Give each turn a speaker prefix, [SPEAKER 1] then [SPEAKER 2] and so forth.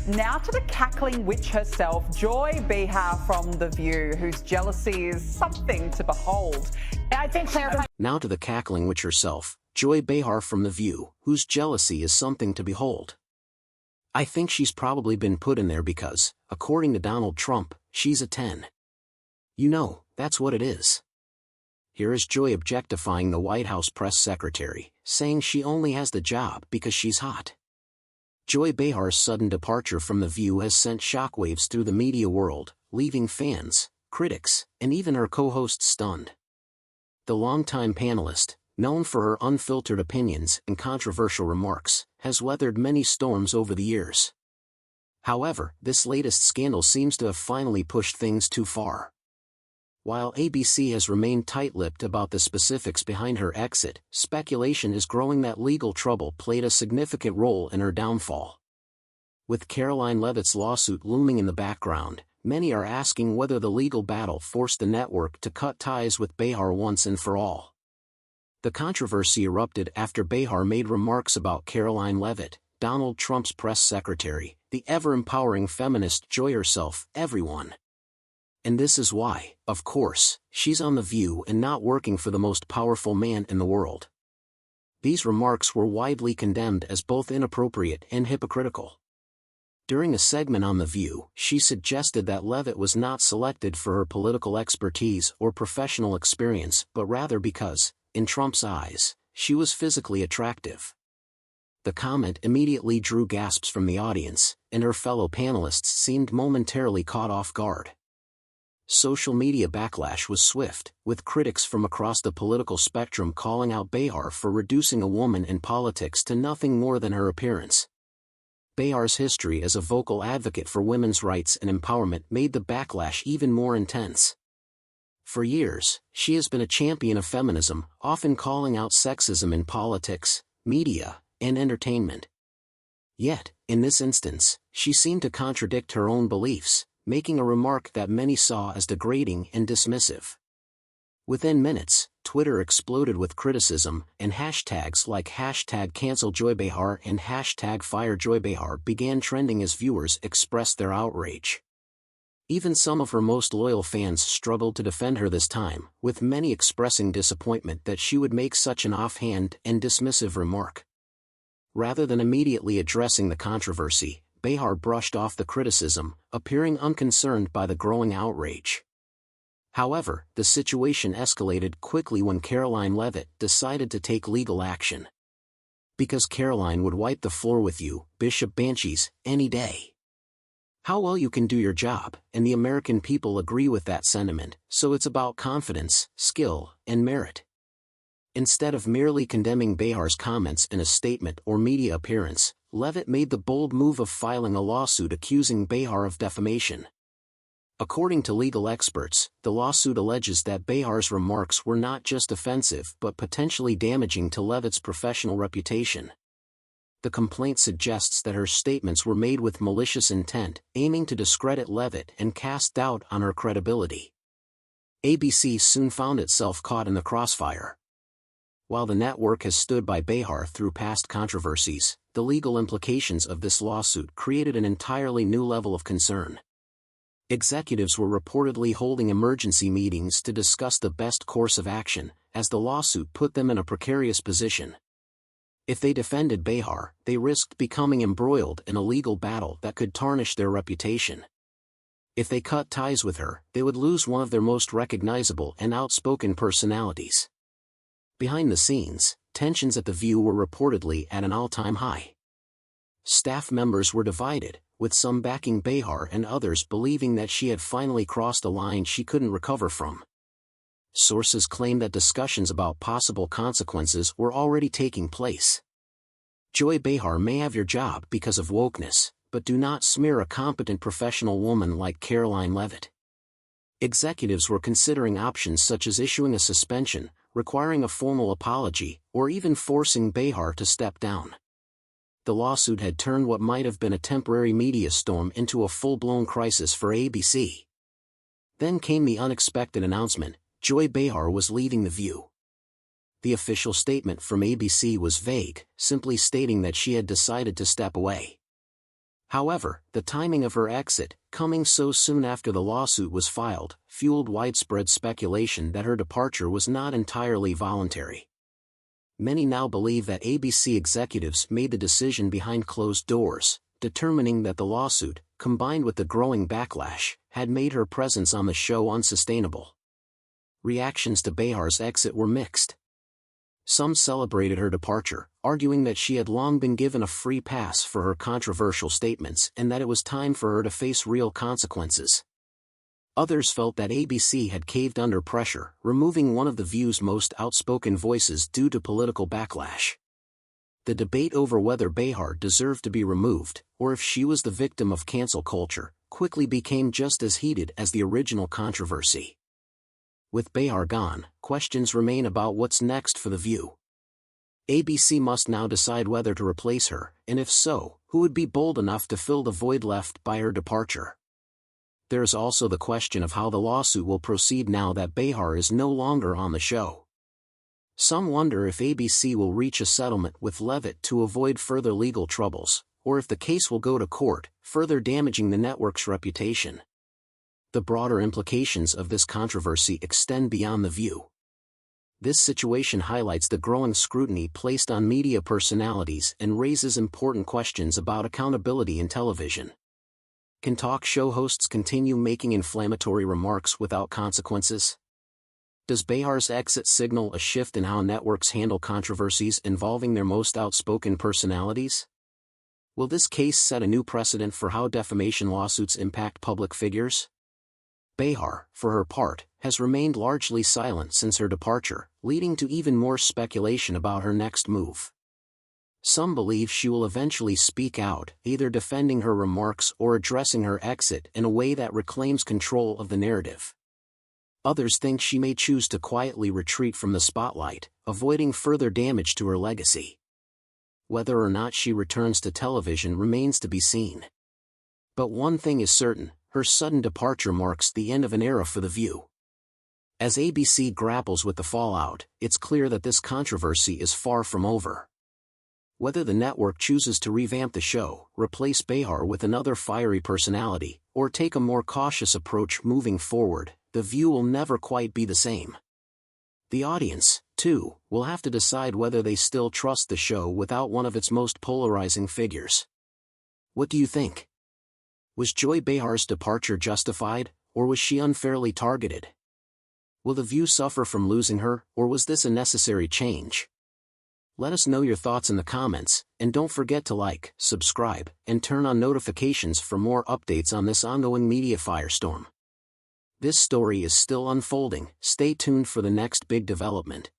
[SPEAKER 1] Now to the cackling witch herself, Joy Behar from The View, whose jealousy is something to behold. I think
[SPEAKER 2] Now to the cackling witch herself, Joy Behar from The View, whose jealousy is something to behold. I think she's probably been put in there because, according to Donald Trump, she's a 10. You know, that's what it is. Here is Joy objectifying the White House press secretary, saying she only has the job because she's hot. Joy Behar's sudden departure from The View has sent shockwaves through the media world, leaving fans, critics, and even her co-hosts stunned. The longtime panelist, known for her unfiltered opinions and controversial remarks, has weathered many storms over the years. However, this latest scandal seems to have finally pushed things too far. While ABC has remained tight-lipped about the specifics behind her exit, speculation is growing that legal trouble played a significant role in her downfall. With Karoline Leavitt's lawsuit looming in the background, many are asking whether the legal battle forced the network to cut ties with Behar once and for all. The controversy erupted after Behar made remarks about Karoline Leavitt, Donald Trump's press secretary, the ever-empowering feminist Joy herself, everyone. And this is why, of course, she's on The View and not working for the most powerful man in the world. These remarks were widely condemned as both inappropriate and hypocritical. During a segment on The View, she suggested that Leavitt was not selected for her political expertise or professional experience but rather because, in Trump's eyes, she was physically attractive. The comment immediately drew gasps from the audience, and her fellow panelists seemed momentarily caught off guard. Social media backlash was swift, with critics from across the political spectrum calling out Behar for reducing a woman in politics to nothing more than her appearance. Behar's history as a vocal advocate for women's rights and empowerment made the backlash even more intense. For years, she has been a champion of feminism, often calling out sexism in politics, media, and entertainment. Yet, in this instance, she seemed to contradict her own beliefs, making a remark that many saw as degrading and dismissive. Within minutes, Twitter exploded with criticism, and hashtags like #CancelJoyBehar and #FireJoyBehar began trending as viewers expressed their outrage. Even some of her most loyal fans struggled to defend her this time, with many expressing disappointment that she would make such an offhand and dismissive remark. Rather than immediately addressing the controversy, Behar brushed off the criticism, appearing unconcerned by the growing outrage. However, the situation escalated quickly when Karoline Leavitt decided to take legal action. Because Karoline would wipe the floor with you, Bishop Banshees, any day. How well you can do your job, and the American people agree with that sentiment, so it's about confidence, skill, and merit. Instead of merely condemning Behar's comments in a statement or media appearance, Leavitt made the bold move of filing a lawsuit accusing Behar of defamation. According to legal experts, the lawsuit alleges that Behar's remarks were not just offensive but potentially damaging to Leavitt's professional reputation. The complaint suggests that her statements were made with malicious intent, aiming to discredit Leavitt and cast doubt on her credibility. ABC soon found itself caught in the crossfire. While the network has stood by Behar through past controversies, the legal implications of this lawsuit created an entirely new level of concern. Executives were reportedly holding emergency meetings to discuss the best course of action, as the lawsuit put them in a precarious position. If they defended Behar, they risked becoming embroiled in a legal battle that could tarnish their reputation. If they cut ties with her, they would lose one of their most recognizable and outspoken personalities. Behind the scenes, tensions at The View were reportedly at an all-time high. Staff members were divided, with some backing Behar and others believing that she had finally crossed a line she couldn't recover from. Sources claim that discussions about possible consequences were already taking place. Joy Behar may have your job because of wokeness, but do not smear a competent professional woman like Karoline Leavitt. Executives were considering options such as issuing a suspension, requiring a formal apology, or even forcing Behar to step down. The lawsuit had turned what might have been a temporary media storm into a full-blown crisis for ABC. Then came the unexpected announcement: Joy Behar was leaving The View. The official statement from ABC was vague, simply stating that she had decided to step away. However, the timing of her exit, coming so soon after the lawsuit was filed, fueled widespread speculation that her departure was not entirely voluntary. Many now believe that ABC executives made the decision behind closed doors, determining that the lawsuit, combined with the growing backlash, had made her presence on the show unsustainable. Reactions to Behar's exit were mixed. Some celebrated her departure, arguing that she had long been given a free pass for her controversial statements and that it was time for her to face real consequences. Others felt that ABC had caved under pressure, removing one of The View's most outspoken voices due to political backlash. The debate over whether Behar deserved to be removed, or if she was the victim of cancel culture, quickly became just as heated as the original controversy. With Behar gone, questions remain about what's next for The View. ABC must now decide whether to replace her, and if so, who would be bold enough to fill the void left by her departure. There is also the question of how the lawsuit will proceed now that Behar is no longer on the show. Some wonder if ABC will reach a settlement with Leavitt to avoid further legal troubles, or if the case will go to court, further damaging the network's reputation. The broader implications of this controversy extend beyond The View. This situation highlights the growing scrutiny placed on media personalities and raises important questions about accountability in television. Can talk show hosts continue making inflammatory remarks without consequences? Does Behar's exit signal a shift in how networks handle controversies involving their most outspoken personalities? Will this case set a new precedent for how defamation lawsuits impact public figures? Behar, for her part, has remained largely silent since her departure, leading to even more speculation about her next move. Some believe she will eventually speak out, either defending her remarks or addressing her exit in a way that reclaims control of the narrative. Others think she may choose to quietly retreat from the spotlight, avoiding further damage to her legacy. Whether or not she returns to television remains to be seen. But one thing is certain: her sudden departure marks the end of an era for The View. As ABC grapples with the fallout, it's clear that this controversy is far from over. Whether the network chooses to revamp the show, replace Behar with another fiery personality, or take a more cautious approach moving forward, The View will never quite be the same. The audience, too, will have to decide whether they still trust the show without one of its most polarizing figures. What do you think? Was Joy Behar's departure justified, or was she unfairly targeted? Will The View suffer from losing her, or was this a necessary change? Let us know your thoughts in the comments, and don't forget to like, subscribe, and turn on notifications for more updates on this ongoing media firestorm. This story is still unfolding. Stay tuned for the next big development.